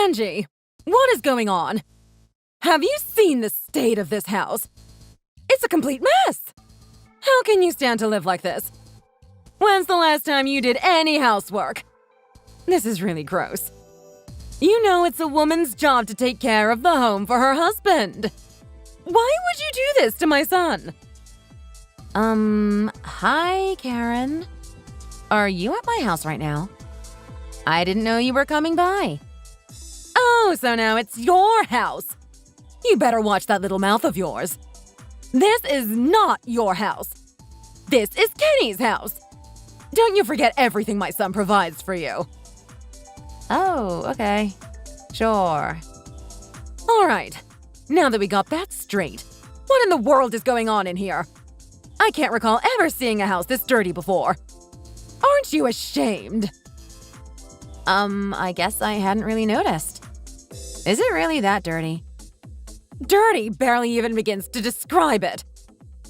Angie, what is going on? Have you seen the state of this house? It's a complete mess! How can you stand to live like this? When's the last time you did any housework? This is really gross. You know it's a woman's job to take care of the home for her husband. Why would you do this to my son? Hi, Karen. Are you at my house right now? I didn't know you were coming by. Oh, so now it's your house. You better watch that little mouth of yours. This is not your house. This is Kenny's house. Don't you forget everything my son provides for you. Oh, okay. Sure. All right. Now that we got that straight, what in the world is going on in here? I can't recall ever seeing a house this dirty before. Aren't you ashamed? I guess I hadn't really noticed. Is it really that dirty? Dirty barely even begins to describe it.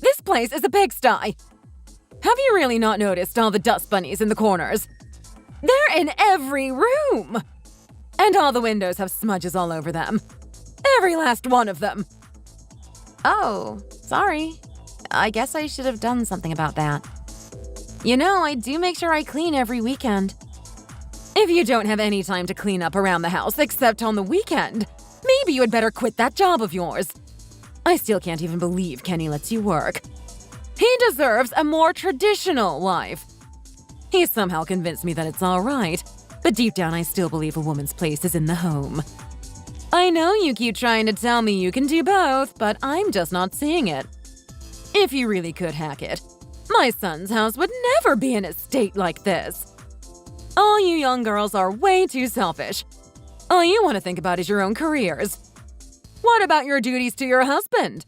This place is a pigsty. Have you really not noticed all the dust bunnies in the corners? They're in every room. And all the windows have smudges all over them. Every last one of them. Oh, sorry. I guess I should have done something about that. You know, I do make sure I clean every weekend. If you don't have any time to clean up around the house except on the weekend, maybe you had better quit that job of yours. I still can't even believe Kenny lets you work. He deserves a more traditional life. He somehow convinced me that it's all right, but deep down I still believe a woman's place is in the home. I know you keep trying to tell me you can do both, but I'm just not seeing it. If you really could hack it, my son's house would never be in a state like this. All you young girls are way too selfish. All you want to think about is your own careers. What about your duties to your husband?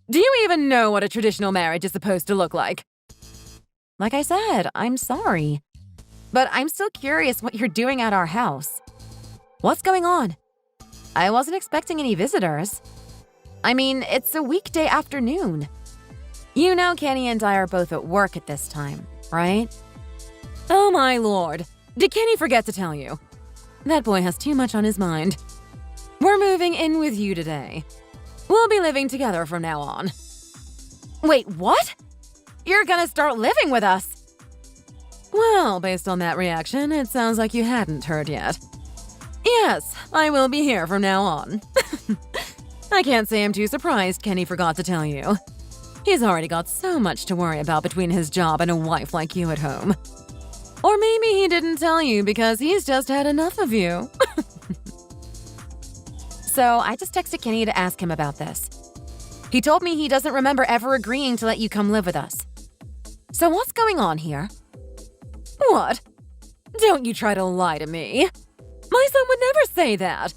Do you even know what a traditional marriage is supposed to look like? Like I said, I'm sorry. But I'm still curious what you're doing at our house. What's going on? I wasn't expecting any visitors. I mean, it's a weekday afternoon. You know Kenny and I are both at work at this time, right? Oh my lord. Did Kenny forget to tell you? That boy has too much on his mind. We're moving in with you today. We'll be living together from now on. Wait, what? You're gonna start living with us? Well, based on that reaction, it sounds like you hadn't heard yet. Yes, I will be here from now on. I can't say I'm too surprised Kenny forgot to tell you. He's already got so much to worry about between his job and a wife like you at home. Or maybe he didn't tell you because he's just had enough of you. So I just texted Kenny to ask him about this. He told me he doesn't remember ever agreeing to let you come live with us. So what's going on here? What? Don't you try to lie to me. My son would never say that.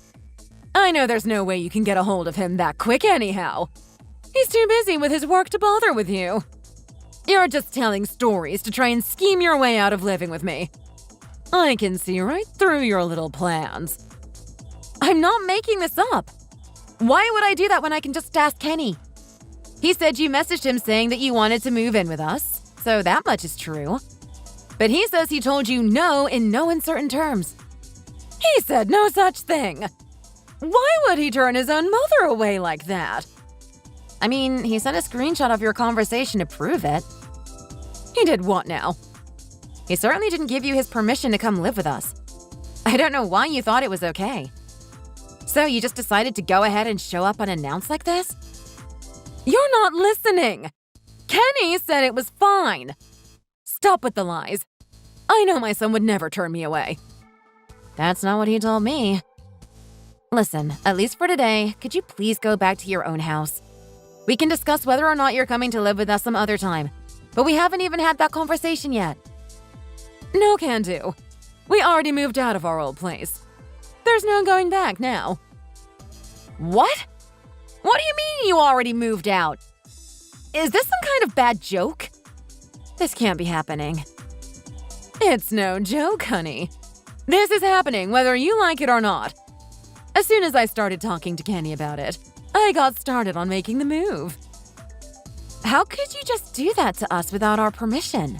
I know there's no way you can get a hold of him that quick anyhow. He's too busy with his work to bother with you. You're just telling stories to try and scheme your way out of living with me. I can see right through your little plans. I'm not making this up. Why would I do that when I can just ask Kenny? He said you messaged him saying that you wanted to move in with us, so that much is true. But he says he told you no in no uncertain terms. He said no such thing. Why would he turn his own mother away like that? I mean, he sent a screenshot of your conversation to prove it. He did what now? He certainly didn't give you his permission to come live with us. I don't know why you thought it was okay. So you just decided to go ahead and show up unannounced like this? You're not listening! Kenny said it was fine. Stop with the lies. I know my son would never turn me away. That's not what he told me. Listen, at least for today, could you please go back to your own house? We can discuss whether or not you're coming to live with us some other time, but we haven't even had that conversation yet. No can do. We already moved out of our old place. There's no going back now. What? What do you mean you already moved out? Is this some kind of bad joke? This can't be happening. It's no joke, honey. This is happening whether you like it or not. As soon as I started talking to Kenny about it, I got started on making the move. How could you just do that to us without our permission?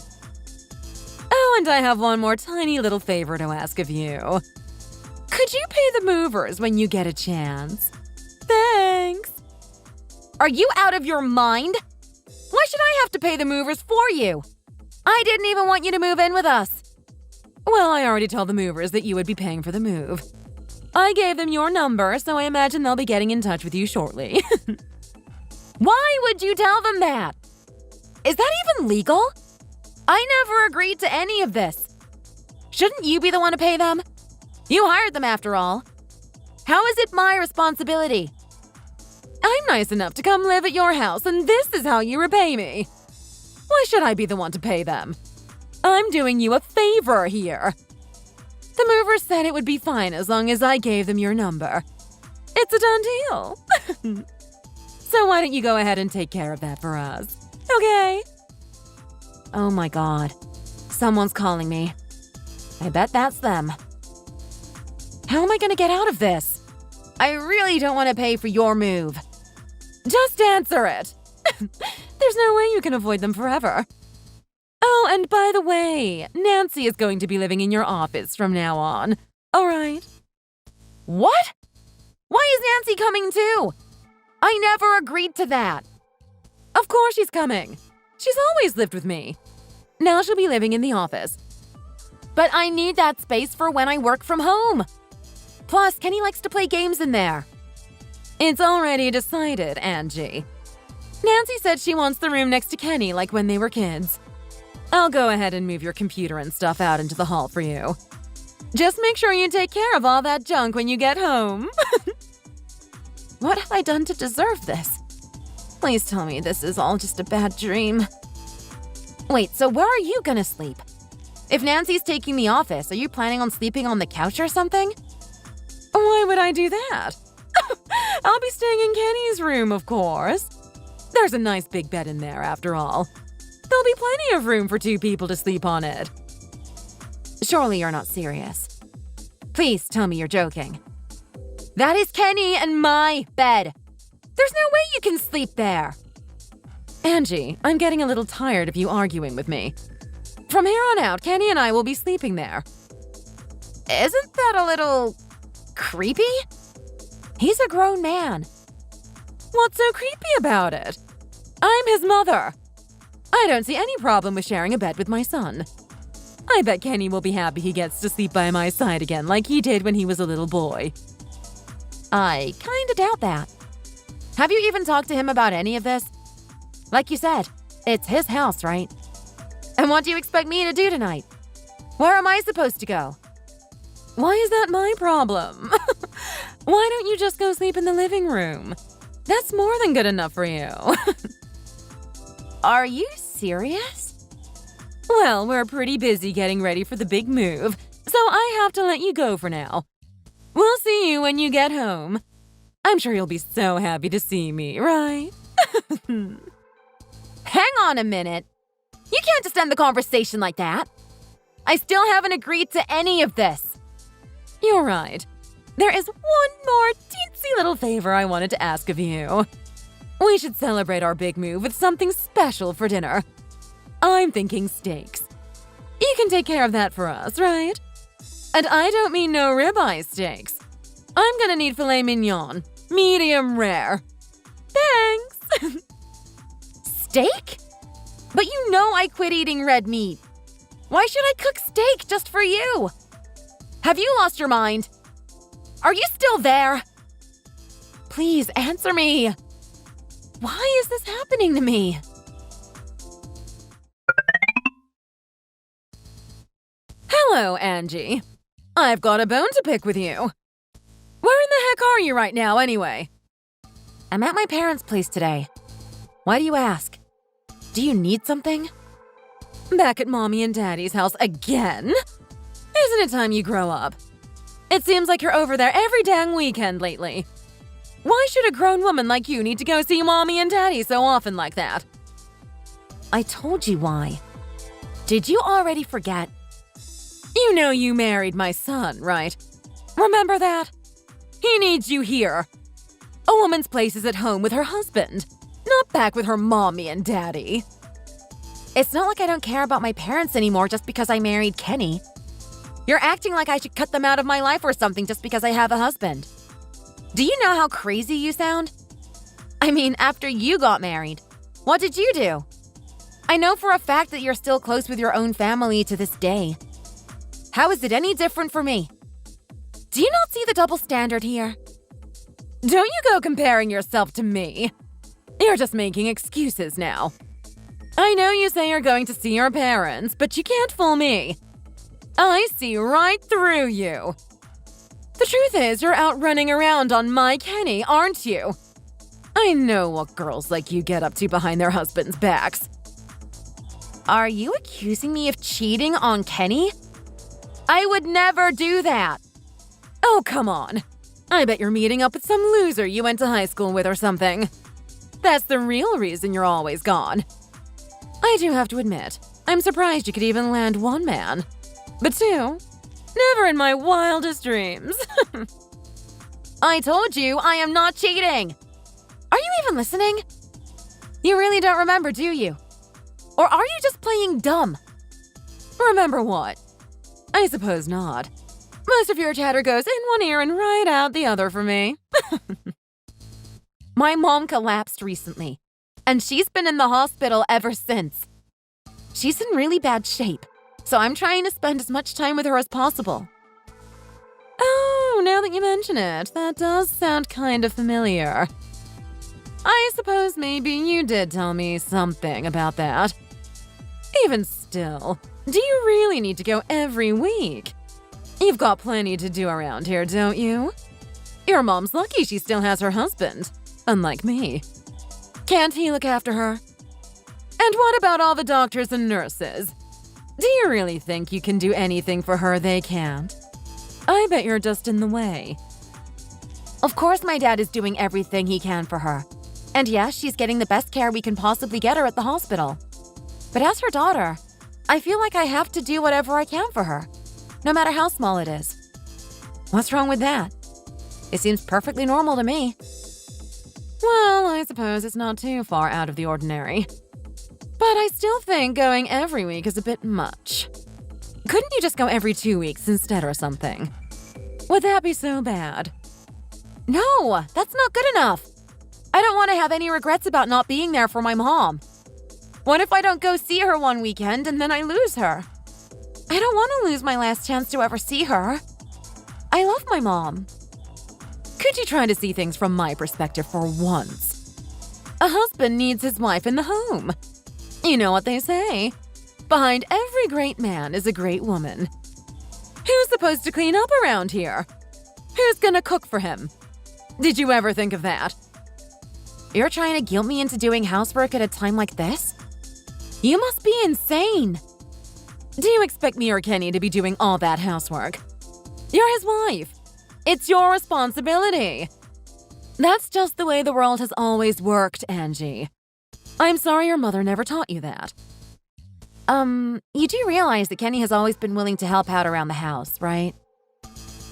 Oh, and I have one more tiny little favor to ask of you. Could you pay the movers when you get a chance? Thanks. Are you out of your mind? Why should I have to pay the movers for you? I didn't even want you to move in with us. Well, I already told the movers that you would be paying for the move. I gave them your number, so I imagine they'll be getting in touch with you shortly. Why would you tell them that? Is that even legal? I never agreed to any of this. Shouldn't you be the one to pay them? You hired them after all. How is it my responsibility? I'm nice enough to come live at your house, and this is how you repay me. Why should I be the one to pay them? I'm doing you a favor here. The movers said it would be fine as long as I gave them your number. It's a done deal. So why don't you go ahead and take care of that for us? Okay. Oh my God. Someone's calling me. I bet that's them. How am I gonna get out of this? I really don't want to pay for your move. Just answer it. There's no way you can avoid them forever. Oh, and by the way, Nancy is going to be living in your office from now on. All right. What? Why is Nancy coming too? I never agreed to that. Of course she's coming. She's always lived with me. Now she'll be living in the office. But I need that space for when I work from home. Plus, Kenny likes to play games in there. It's already decided, Angie. Nancy said she wants the room next to Kenny like when they were kids. I'll go ahead and move your computer and stuff out into the hall for you. Just make sure you take care of all that junk when you get home. What have I done to deserve this? Please tell me this is all just a bad dream. Wait, so where are you gonna sleep? If Nancy's taking the office, are you planning on sleeping on the couch or something? Why would I do that? I'll be staying in Kenny's room, of course. There's a nice big bed in there, after all. There'll be plenty of room for 2 people to sleep on it. Surely you're not serious. Please tell me you're joking. That is Kenny and my bed. There's no way you can sleep there. Angie, I'm getting a little tired of you arguing with me. From here on out, Kenny and I will be sleeping there. Isn't that a little creepy? He's a grown man. What's so creepy about it? I'm his mother. I don't see any problem with sharing a bed with my son. I bet Kenny will be happy he gets to sleep by my side again like he did when he was a little boy. I kinda doubt that. Have you even talked to him about any of this? Like you said, it's his house, right? And what do you expect me to do tonight? Where am I supposed to go? Why is that my problem? Why don't you just go sleep in the living room? That's more than good enough for you. Are you serious? Well, we're pretty busy getting ready for the big move, so I have to let you go for now. We'll see you when you get home. I'm sure you'll be so happy to see me, right? Hang on a minute. You can't just end the conversation like that. I still haven't agreed to any of this. You're right. There is one more teensy little favor I wanted to ask of you. We should celebrate our big move with something special for dinner. I'm thinking steaks. You can take care of that for us, right? And I don't mean no ribeye steaks. I'm gonna need filet mignon, medium rare. Thanks! Steak? But you know I quit eating red meat. Why should I cook steak just for you? Have you lost your mind? Are you still there? Please answer me. Why is this happening to me? Hello, Angie. I've got a bone to pick with you. Where in the heck are you right now, anyway? I'm at my parents' place today. Why do you ask? Do you need something? Back at Mommy and Daddy's house again? Isn't it time you grow up? It seems like you're over there every dang weekend lately. Why should a grown woman like you need to go see Mommy and Daddy so often like that? I told you why. Did you already forget? You know you married my son, right? Remember that? He needs you here. A woman's place is at home with her husband, not back with her Mommy and Daddy. It's not like I don't care about my parents anymore just because I married Kenny. You're acting like I should cut them out of my life or something just because I have a husband. Do you know how crazy you sound? I mean, after you got married, what did you do? I know for a fact that you're still close with your own family to this day. How is it any different for me? Do you not see the double standard here? Don't you go comparing yourself to me. You're just making excuses now. I know you say you're going to see your parents, but you can't fool me. I see right through you. The truth is, you're out running around on my Kenny, aren't you? I know what girls like you get up to behind their husbands' backs. Are you accusing me of cheating on Kenny? I would never do that. Oh, come on. I bet you're meeting up with some loser you went to high school with or something. That's the real reason you're always gone. I do have to admit, I'm surprised you could even land one man. But two, never in my wildest dreams. I told you I am not cheating. Are you even listening? You really don't remember, do you? Or are you just playing dumb? Remember what? I suppose not. Most of your chatter goes in one ear and right out the other for me. My mom collapsed recently, and she's been in the hospital ever since. She's in really bad shape, so I'm trying to spend as much time with her as possible. Oh, now that you mention it, that does sound kind of familiar. I suppose maybe you did tell me something about that. Even still, do you really need to go every week? You've got plenty to do around here, don't you? Your mom's lucky she still has her husband, unlike me. Can't he look after her? And what about all the doctors and nurses? Do you really think you can do anything for her they can't? I bet you're just in the way. Of course my dad is doing everything he can for her. And yes, she's getting the best care we can possibly get her at the hospital. But as her daughter, I feel like I have to do whatever I can for her, no matter how small it is. What's wrong with that? It seems perfectly normal to me. Well, I suppose it's not too far out of the ordinary. But I still think going every week is a bit much. Couldn't you just go every 2 weeks instead or something? Would that be so bad? No, that's not good enough. I don't want to have any regrets about not being there for my mom. What if I don't go see her one weekend and then I lose her? I don't want to lose my last chance to ever see her. I love my mom. Could you try to see things from my perspective for once? A husband needs his wife in the home. You know what they say. Behind every great man is a great woman. Who's supposed to clean up around here? Who's gonna cook for him? Did you ever think of that? You're trying to guilt me into doing housework at a time like this? You must be insane. Do you expect me or Kenny to be doing all that housework? You're his wife. It's your responsibility. That's just the way the world has always worked, Angie. I'm sorry your mother never taught you that. You do realize that Kenny has always been willing to help out around the house, right?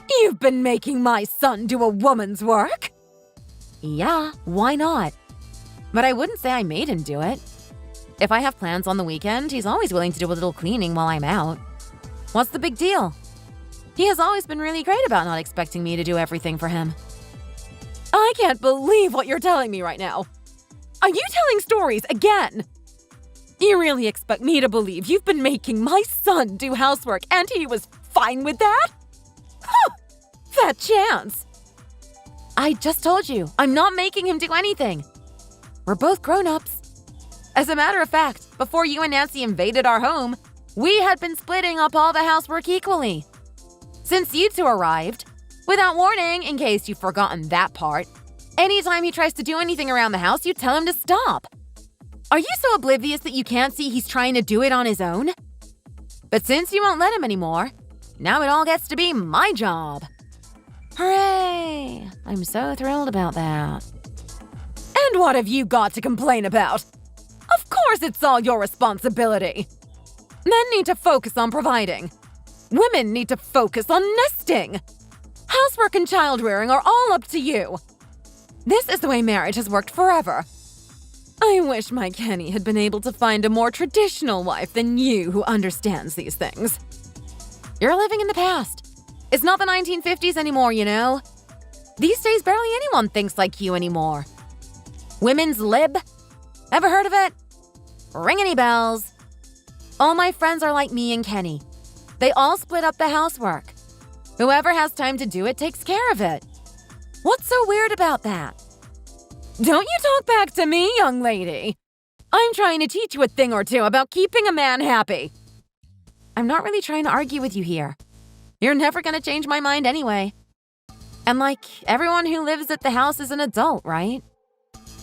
You've been making my son do a woman's work? Yeah, why not? But I wouldn't say I made him do it. If I have plans on the weekend, he's always willing to do a little cleaning while I'm out. What's the big deal? He has always been really great about not expecting me to do everything for him. I can't believe what you're telling me right now. Are you telling stories again? You really expect me to believe you've been making my son do housework and he was fine with that? Huh, that chance. I just told you, I'm not making him do anything. We're both grown-ups. As a matter of fact, before you and Nancy invaded our home, we had been splitting up all the housework equally. Since you two arrived, without warning, in case you've forgotten that part, anytime he tries to do anything around the house, you tell him to stop. Are you so oblivious that you can't see he's trying to do it on his own? But since you won't let him anymore, now it all gets to be my job. Hooray! I'm so thrilled about that. And what have you got to complain about? Of course it's all your responsibility. Men need to focus on providing. Women need to focus on nesting. Housework and child-rearing are all up to you. This is the way marriage has worked forever. I wish my Kenny had been able to find a more traditional wife than you who understands these things. You're living in the past. It's not the 1950s anymore, you know? These days, barely anyone thinks like you anymore. Women's lib? Ever heard of it? Ring any bells? All my friends are like me and Kenny. They all split up the housework. Whoever has time to do it takes care of it. What's so weird about that? Don't you talk back to me, young lady. I'm trying to teach you a thing or two about keeping a man happy. I'm not really trying to argue with you here. You're never gonna change my mind anyway. And like, everyone who lives at the house is an adult, right?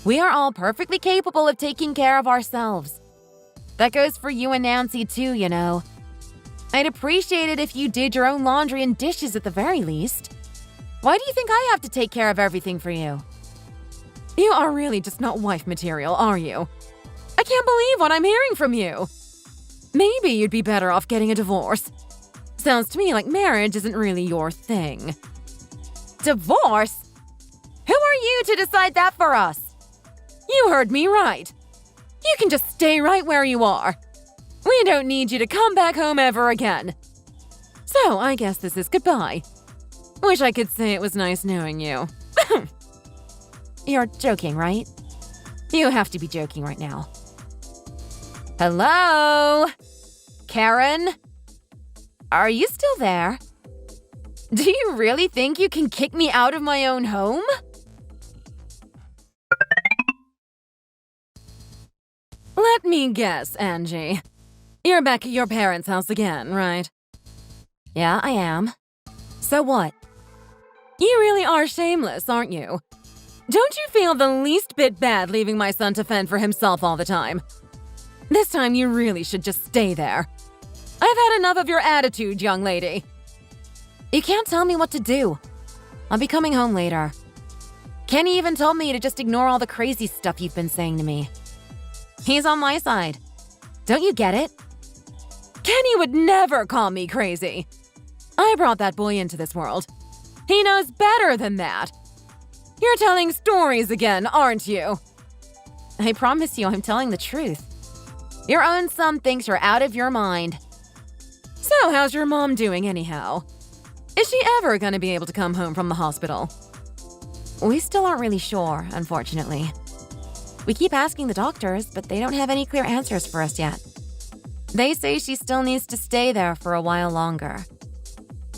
We are all perfectly capable of taking care of ourselves. That goes for you and Nancy too, you know. I'd appreciate it if you did your own laundry and dishes at the very least. Why do you think I have to take care of everything for you? You are really just not wife material, are you? I can't believe what I'm hearing from you. Maybe you'd be better off getting a divorce. Sounds to me like marriage isn't really your thing. Divorce? Who are you to decide that for us? You heard me right. You can just stay right where you are. We don't need you to come back home ever again. So I guess this is goodbye. Wish I could say it was nice knowing you. You're joking, right? You have to be joking right now. Hello? Karen? Are you still there? Do you really think you can kick me out of my own home? Let me guess, Angie. You're back at your parents' house again, right? Yeah, I am. So what? You really are shameless, aren't you? Don't you feel the least bit bad leaving my son to fend for himself all the time? This time you really should just stay there. I've had enough of your attitude, young lady. You can't tell me what to do. I'll be coming home later. Kenny even told me to just ignore all the crazy stuff you've been saying to me. He's on my side. Don't you get it? Kenny would never call me crazy. I brought that boy into this world. He knows better than that. You're telling stories again, aren't you? I promise you I'm telling the truth. Your own son thinks you're out of your mind. So how's your mom doing anyhow? Is she ever going to be able to come home from the hospital? We still aren't really sure, unfortunately. We keep asking the doctors, but they don't have any clear answers for us yet. They say she still needs to stay there for a while longer.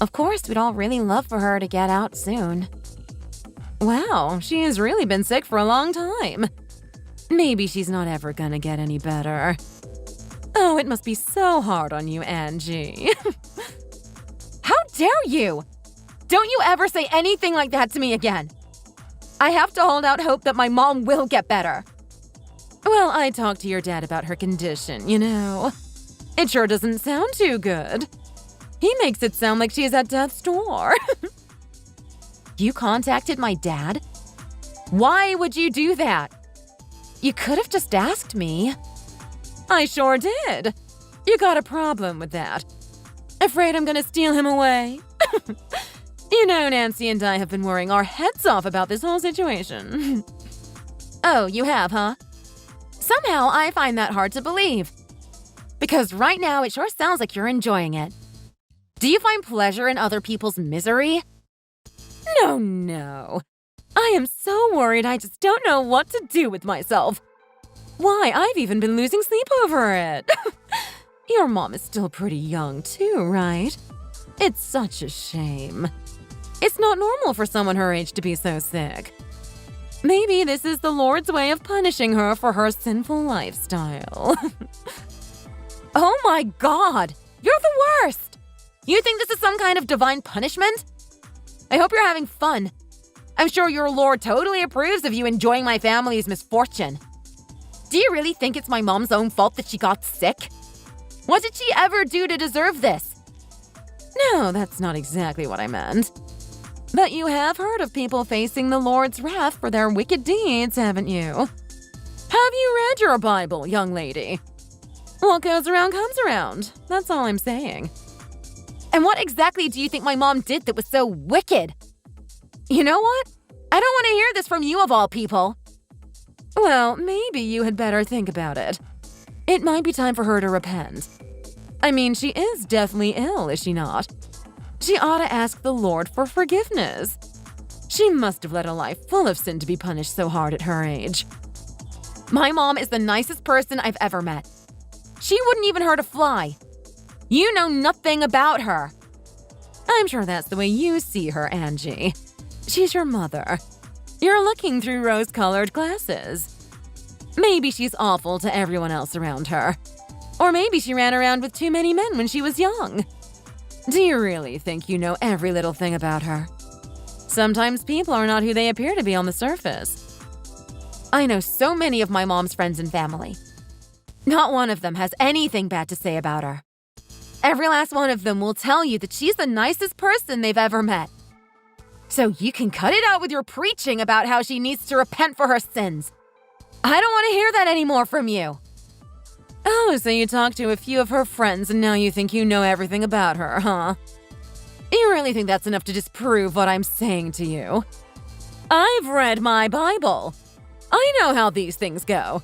Of course, we'd all really love for her to get out soon. Wow, she has really been sick for a long time. Maybe she's not ever gonna get any better. Oh, it must be so hard on you, Angie. How dare you? Don't you ever say anything like that to me again. I have to hold out hope that my mom will get better. Well, I talked to your dad about her condition, you know. It sure doesn't sound too good. He makes it sound like she's at death's door. You contacted my dad? Why would you do that? You could have just asked me. I sure did. You got a problem with that. Afraid I'm gonna steal him away? You know, Nancy and I have been worrying our heads off about this whole situation. Oh, you have, huh? Somehow I find that hard to believe. Because right now it sure sounds like you're enjoying it. Do you find pleasure in other people's misery? No. I am so worried I just don't know what to do with myself. Why, I've even been losing sleep over it. Your mom is still pretty young too, right? It's such a shame. It's not normal for someone her age to be so sick. Maybe this is the Lord's way of punishing her for her sinful lifestyle. Oh my God! You're the worst! You think this is some kind of divine punishment? I hope you're having fun. I'm sure your Lord totally approves of you enjoying my family's misfortune. Do you really think it's my mom's own fault that she got sick? What did she ever do to deserve this? No, that's not exactly what I meant. But you have heard of people facing the Lord's wrath for their wicked deeds, haven't you? Have you read your Bible, young lady? What goes around comes around. That's all I'm saying. And what exactly do you think my mom did that was so wicked? You know what? I don't want to hear this from you of all people. Well, maybe you had better think about it. It might be time for her to repent. I mean, she is deathly ill, is she not? She ought to ask the Lord for forgiveness. She must have led a life full of sin to be punished so hard at her age. My mom is the nicest person I've ever met. She wouldn't even hurt a fly. You know nothing about her. I'm sure that's the way you see her, Angie. She's your mother. You're looking through rose-colored glasses. Maybe she's awful to everyone else around her. Or maybe she ran around with too many men when she was young. Do you really think you know every little thing about her? Sometimes people are not who they appear to be on the surface. I know so many of my mom's friends and family. Not one of them has anything bad to say about her. Every last one of them will tell you that she's the nicest person they've ever met. So you can cut it out with your preaching about how she needs to repent for her sins. I don't want to hear that anymore from you. Oh, so you talked to a few of her friends and now you think you know everything about her, huh? You really think that's enough to disprove what I'm saying to you? I've read my Bible. I know how these things go.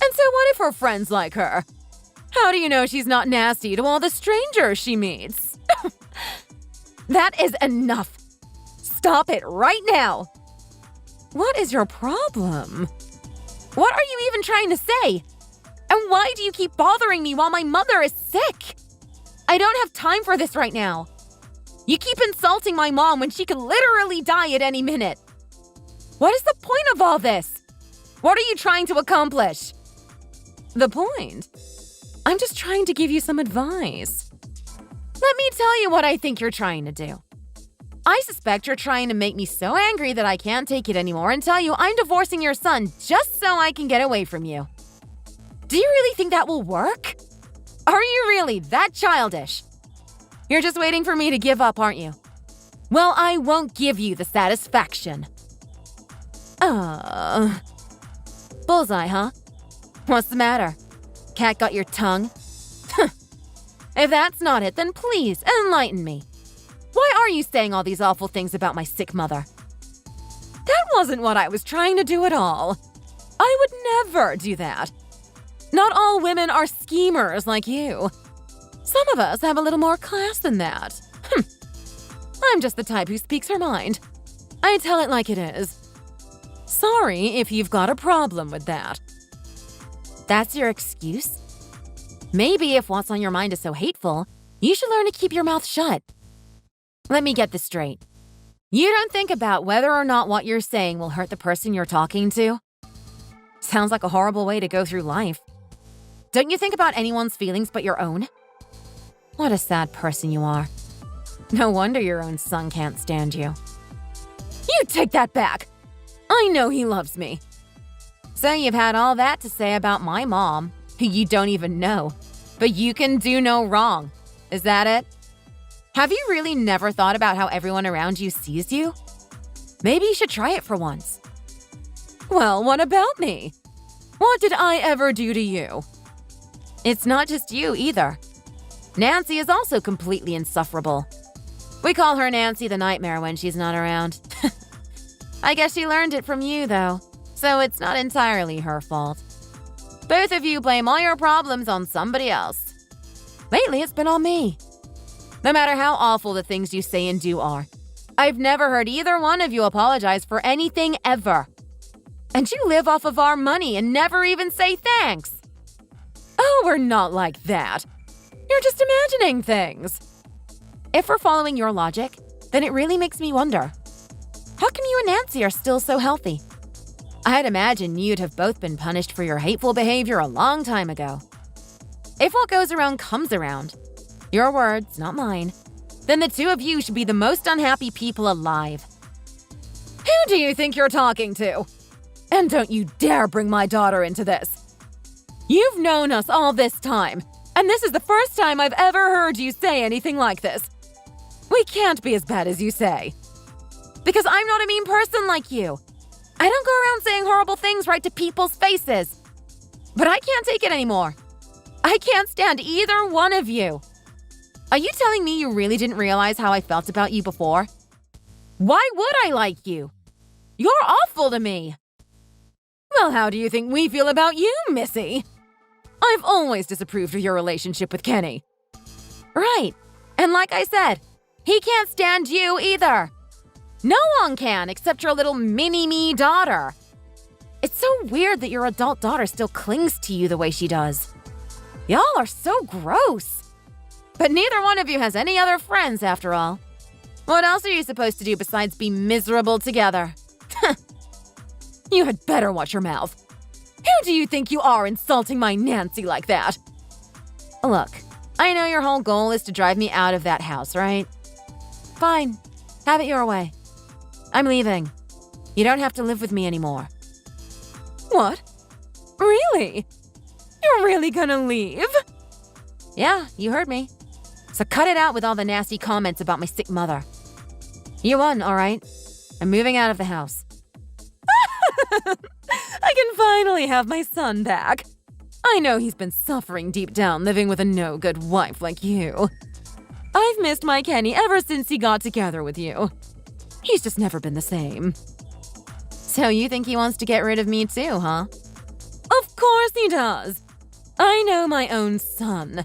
And so what if her friends like her? How do you know she's not nasty to all the strangers she meets? That is enough. Stop it right now. What is your problem? What are you even trying to say? And why do you keep bothering me while my mother is sick? I don't have time for this right now. You keep insulting my mom when she could literally die at any minute. What is the point of all this? What are you trying to accomplish? The point? I'm just trying to give you some advice. Let me tell you what I think you're trying to do. I suspect you're trying to make me so angry that I can't take it anymore and tell you I'm divorcing your son just so I can get away from you. Do you really think that will work? Are you really that childish? You're just waiting for me to give up, aren't you? Well, I won't give you the satisfaction. Bullseye, huh? What's the matter? Cat got your tongue? If that's not it, then please enlighten me. Why are you saying all these awful things about my sick mother? That wasn't what I was trying to do at all. I would never do that. Not all women are schemers like you. Some of us have a little more class than that. I'm just the type who speaks her mind. I tell it like it is. Sorry if you've got a problem with that. That's your excuse? Maybe if what's on your mind is so hateful, you should learn to keep your mouth shut. Let me get this straight. You don't think about whether or not what you're saying will hurt the person you're talking to? Sounds like a horrible way to go through life. Don't you think about anyone's feelings but your own? What a sad person you are. No wonder your own son can't stand you. You take that back! I know he loves me. So you've had all that to say about my mom, who you don't even know, but you can do no wrong. Is that it? Have you really never thought about how everyone around you sees you? Maybe you should try it for once. Well, what about me? What did I ever do to you? It's not just you either. Nancy is also completely insufferable. We call her Nancy the Nightmare when she's not around. I guess she learned it from you, though, so it's not entirely her fault. Both of you blame all your problems on somebody else. Lately, it's been on me. No matter how awful the things you say and do are, I've never heard either one of you apologize for anything ever. And you live off of our money and never even say thanks. Oh, we're not like that. You're just imagining things. If we're following your logic, then it really makes me wonder. How come you and Nancy are still so healthy? I'd imagine you'd have both been punished for your hateful behavior a long time ago. If what goes around comes around, your words, not mine, then the two of you should be the most unhappy people alive. Who do you think you're talking to? And don't you dare bring my daughter into this. You've known us all this time, and this is the first time I've ever heard you say anything like this. We can't be as bad as you say. Because I'm not a mean person like you. I don't go around saying horrible things right to people's faces. But I can't take it anymore. I can't stand either one of you. Are you telling me you really didn't realize how I felt about you before? Why would I like you? You're awful to me. Well, how do you think we feel about you, Missy? I've always disapproved of your relationship with Kenny. Right. And like I said, he can't stand you either. No one can except your little mini-me daughter. It's so weird that your adult daughter still clings to you the way she does. Y'all are so gross. But neither one of you has any other friends, after all. What else are you supposed to do besides be miserable together? You had better watch your mouth. Who do you think you are insulting my Nancy like that? Look, I know your whole goal is to drive me out of that house, right? Fine. Have it your way. I'm leaving. You don't have to live with me anymore. What? Really? You're really gonna leave? Yeah, you heard me. So cut it out with all the nasty comments about my sick mother. You won, all right? I'm moving out of the house. I can finally have my son back. I know he's been suffering deep down living with a no-good wife like you. I've missed my Kenny ever since he got together with you. He's just never been the same. So you think he wants to get rid of me too, huh? Of course he does. I know my own son.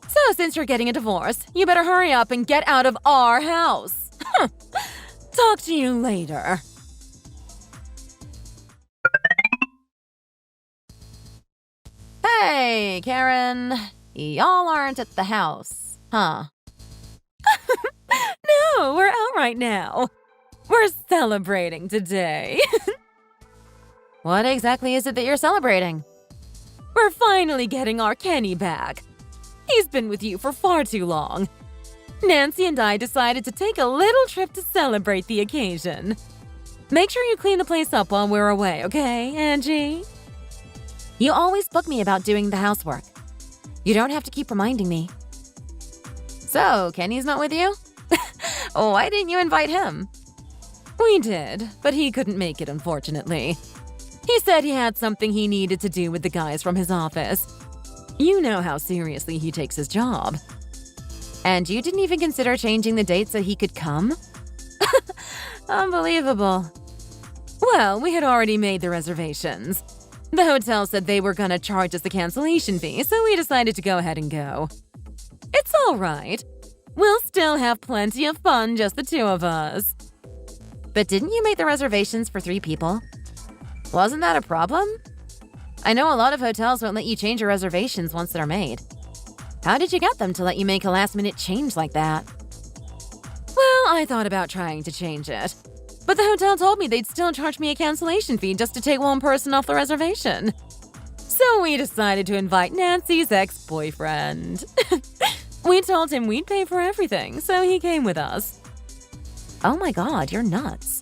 So since you're getting a divorce, you better hurry up and get out of our house. Talk to you later. Hey, Karen. Y'all aren't at the house, huh? No, we're out right now. We're celebrating today. What exactly is it that you're celebrating? We're finally getting our Kenny back. He's been with you for far too long. Nancy and I decided to take a little trip to celebrate the occasion. Make sure you clean the place up while we're away, okay, Angie? You always book me about doing the housework. You don't have to keep reminding me. So, Kenny's not with you? Why didn't you invite him? We did, but he couldn't make it, unfortunately. He said he had something he needed to do with the guys from his office. You know how seriously he takes his job. And you didn't even consider changing the date so he could come? Unbelievable. Well, we had already made the reservations. The hotel said they were gonna charge us the cancellation fee, so we decided to go ahead and go. It's all right. We'll still have plenty of fun, just the two of us. But didn't you make the reservations for 3 people? Wasn't that a problem? I know a lot of hotels won't let you change your reservations once they're made. How did you get them to let you make a last-minute change like that? Well, I thought about trying to change it. But the hotel told me they'd still charge me a cancellation fee just to take one person off the reservation. So we decided to invite Nancy's ex-boyfriend. We told him we'd pay for everything, so he came with us. Oh my god, you're nuts.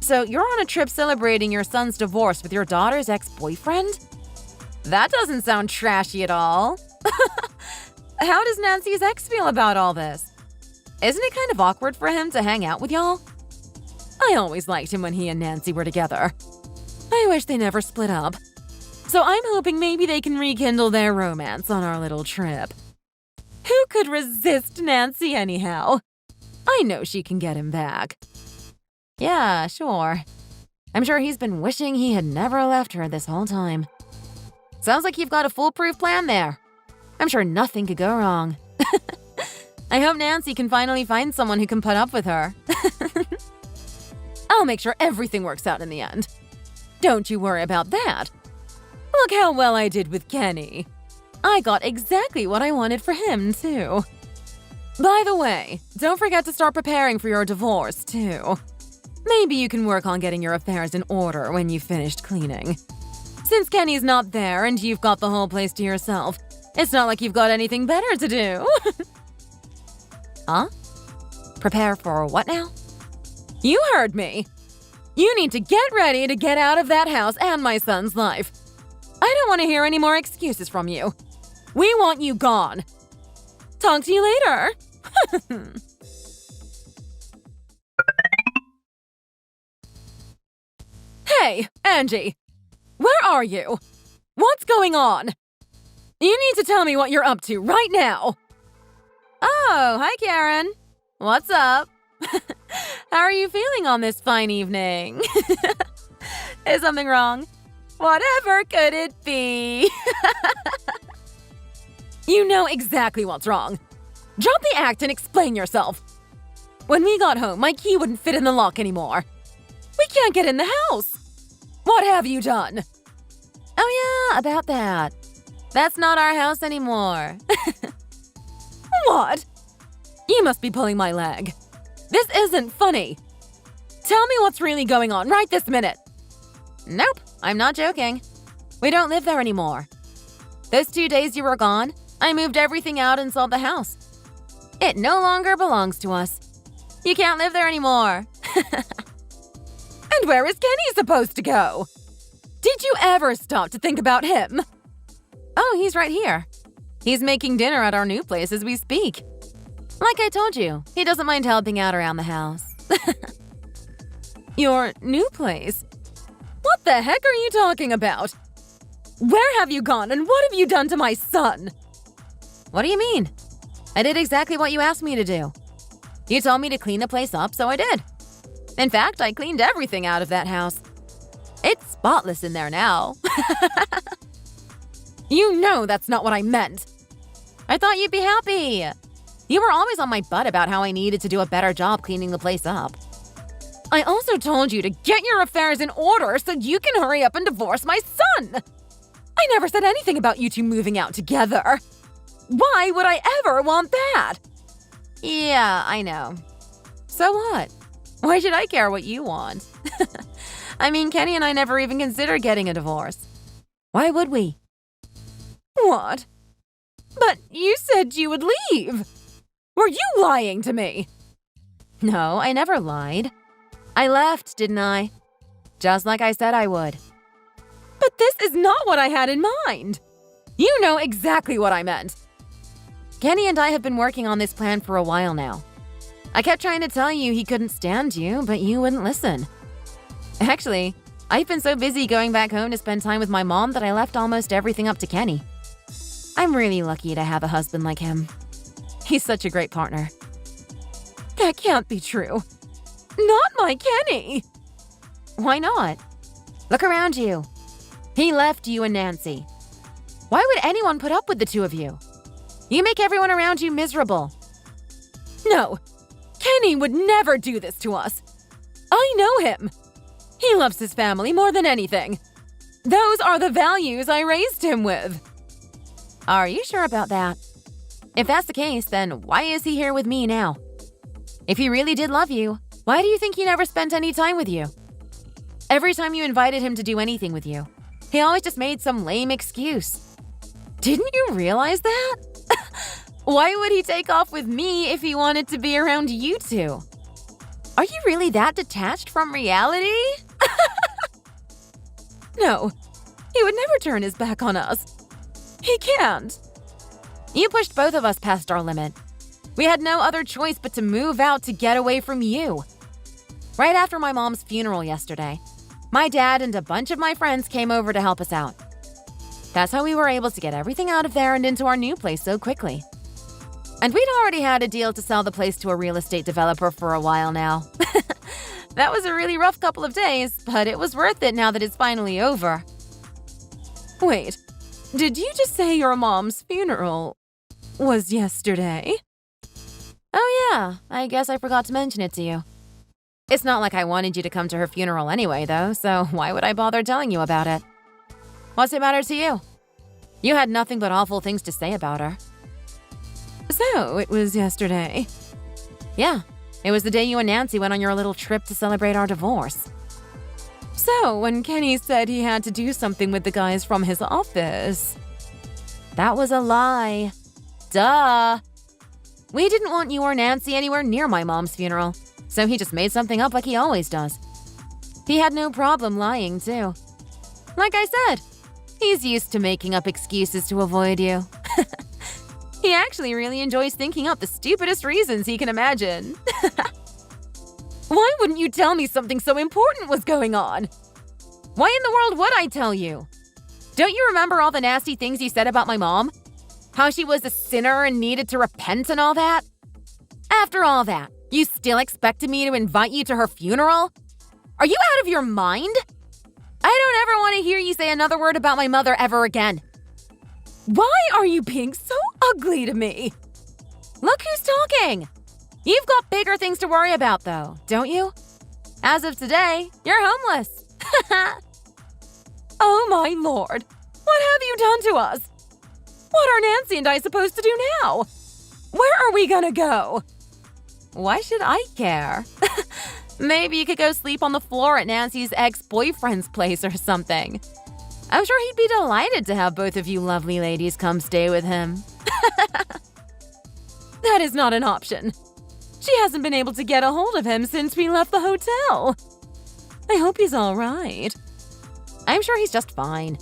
So you're on a trip celebrating your son's divorce with your daughter's ex-boyfriend? That doesn't sound trashy at all. How does Nancy's ex feel about all this? Isn't it kind of awkward for him to hang out with y'all? I always liked him when he and Nancy were together. I wish they never split up. So I'm hoping maybe they can rekindle their romance on our little trip. Who could resist Nancy anyhow? I know she can get him back. Yeah, sure. I'm sure he's been wishing he had never left her this whole time. Sounds like you've got a foolproof plan there. I'm sure nothing could go wrong. I hope Nancy can finally find someone who can put up with her. I'll make sure everything works out in the end. Don't you worry about that. Look how well I did with Kenny. I got exactly what I wanted for him, too. By the way, don't forget to start preparing for your divorce, too. Maybe you can work on getting your affairs in order when you've finished cleaning. Since Kenny's not there and you've got the whole place to yourself, it's not like you've got anything better to do. Huh? Prepare for what now? You heard me. You need to get ready to get out of that house and my son's life. I don't want to hear any more excuses from you. We want you gone. Talk to you later. Hey, Angie. Where are you? What's going on? You need to tell me what you're up to right now. Oh, hi, Karen. What's up? How are you feeling on this fine evening? Is something wrong? Whatever could it be? You know exactly what's wrong. Drop the act and explain yourself. When we got home, my key wouldn't fit in the lock anymore. We can't get in the house. What have you done? Oh yeah, about that. That's not our house anymore. What? You must be pulling my leg. This isn't funny. Tell me what's really going on right this minute. Nope, I'm not joking. We don't live there anymore. Those 2 days you were gone, I moved everything out and sold the house. It no longer belongs to us. You can't live there anymore. And where is Kenny supposed to go? Did you ever stop to think about him? Oh, he's right here. He's making dinner at our new place as we speak. Like I told you, he doesn't mind helping out around the house. Your new place? What the heck are you talking about? Where have you gone and what have you done to my son? What do you mean? I did exactly what you asked me to do. You told me to clean the place up, so I did. In fact, I cleaned everything out of that house. It's spotless in there now. You know that's not what I meant. I thought you'd be happy. You were always on my butt about how I needed to do a better job cleaning the place up. I also told you to get your affairs in order so you can hurry up and divorce my son. I never said anything about you two moving out together. Why would I ever want that? Yeah, I know. So what? Why should I care what you want? I mean, Kenny and I never even considered getting a divorce. Why would we? What? But you said you would leave. Were you lying to me? No, I never lied. I left, didn't I? Just like I said I would. But this is not what I had in mind. You know exactly what I meant. Kenny and I have been working on this plan for a while now. I kept trying to tell you he couldn't stand you, but you wouldn't listen. Actually, I've been so busy going back home to spend time with my mom that I left almost everything up to Kenny. I'm really lucky to have a husband like him. He's such a great partner. That can't be true. Not my Kenny! Why not? Look around you. He left you and Nancy. Why would anyone put up with the two of you? You make everyone around you miserable. No, Kenny would never do this to us. I know him. He loves his family more than anything. Those are the values I raised him with. Are you sure about that? If that's the case, then why is he here with me now? If he really did love you, why do you think he never spent any time with you? Every time you invited him to do anything with you, he always just made some lame excuse. Didn't you realize that? Why would he take off with me if he wanted to be around you two? Are you really that detached from reality? No, he would never turn his back on us. He can't. You pushed both of us past our limit. We had no other choice but to move out to get away from you. Right after my mom's funeral yesterday, my dad and a bunch of my friends came over to help us out. That's how we were able to get everything out of there and into our new place so quickly. And we'd already had a deal to sell the place to a real estate developer for a while now. That was a really rough couple of days, but it was worth it now that it's finally over. Wait, did you just say your mom's funeral was yesterday? Oh yeah, I guess I forgot to mention it to you. It's not like I wanted you to come to her funeral anyway, though, so why would I bother telling you about it? What's it matter to you? You had nothing but awful things to say about her. So, it was yesterday. Yeah, it was the day you and Nancy went on your little trip to celebrate our divorce. So, when Kenny said he had to do something with the guys from his office, that was a lie. Duh. We didn't want you or Nancy anywhere near my mom's funeral, so he just made something up like he always does. He had no problem lying, too. Like I said, he's used to making up excuses to avoid you. He actually really enjoys thinking up the stupidest reasons he can imagine. Why wouldn't you tell me something so important was going on? Why in the world would I tell you? Don't you remember all the nasty things you said about my mom? How she was a sinner and needed to repent and all that? After all that, you still expected me to invite you to her funeral? Are you out of your mind? I don't ever want to hear you say another word about my mother ever again. Why are you being so ugly to me? Look who's talking! You've got bigger things to worry about, though, don't you? As of today, you're homeless. Oh my lord! What have you done to us? What are Nancy and I supposed to do now? Where are we gonna go? Why should I care? Maybe you could go sleep on the floor at Nancy's ex-boyfriend's place or something. I'm sure he'd be delighted to have both of you lovely ladies come stay with him. That is not an option. She hasn't been able to get a hold of him since we left the hotel. I hope he's all right. I'm sure he's just fine.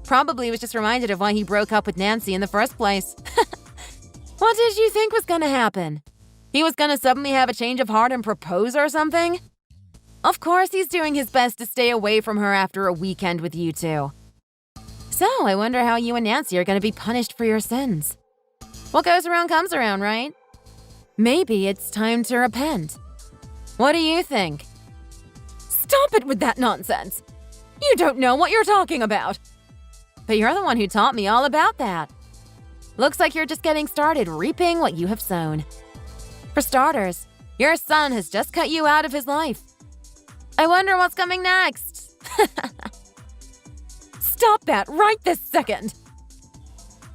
Probably was just reminded of why he broke up with Nancy in the first place. What did you think was gonna happen? He was gonna suddenly have a change of heart and propose or something? Of course he's doing his best to stay away from her after a weekend with you two. So I wonder how you and Nancy are gonna be punished for your sins. What goes around comes around, right? Maybe it's time to repent. What do you think? Stop it with that nonsense! You don't know what you're talking about! But you're the one who taught me all about that. Looks like you're just getting started reaping what you have sown. For starters, your son has just cut you out of his life. I wonder what's coming next. Stop that right this second!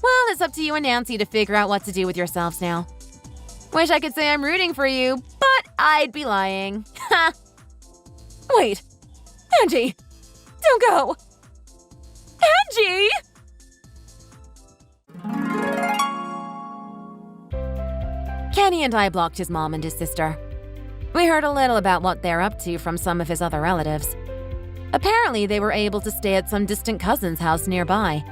Well, it's up to you and Nancy to figure out what to do with yourselves now. Wish I could say I'm rooting for you, but I'd be lying. Wait! Angie! Don't go! Angie! Kenny and I blocked his mom and his sister. We heard a little about what they're up to from some of his other relatives. Apparently, they were able to stay at some distant cousin's house nearby.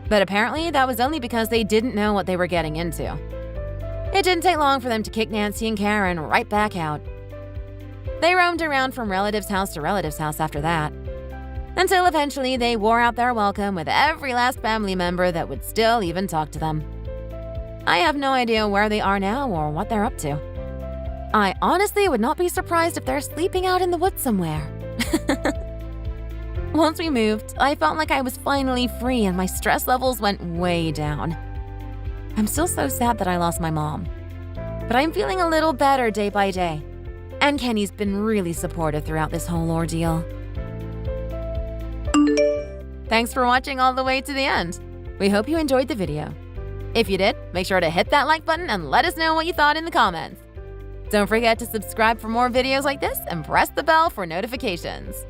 But apparently, that was only because they didn't know what they were getting into. It didn't take long for them to kick Nancy and Karen right back out. They roamed around from relative's house to relative's house after that, until eventually they wore out their welcome with every last family member that would still even talk to them. I have no idea where they are now or what they're up to. I honestly would not be surprised if they're sleeping out in the woods somewhere. Once we moved, I felt like I was finally free and my stress levels went way down. I'm still so sad that I lost my mom, but I'm feeling a little better day by day, and Kenny's been really supportive throughout this whole ordeal. Thanks for watching all the way to the end. We hope you enjoyed the video. If you did, make sure to hit that like button and let us know what you thought in the comments. Don't forget to subscribe for more videos like this and press the bell for notifications.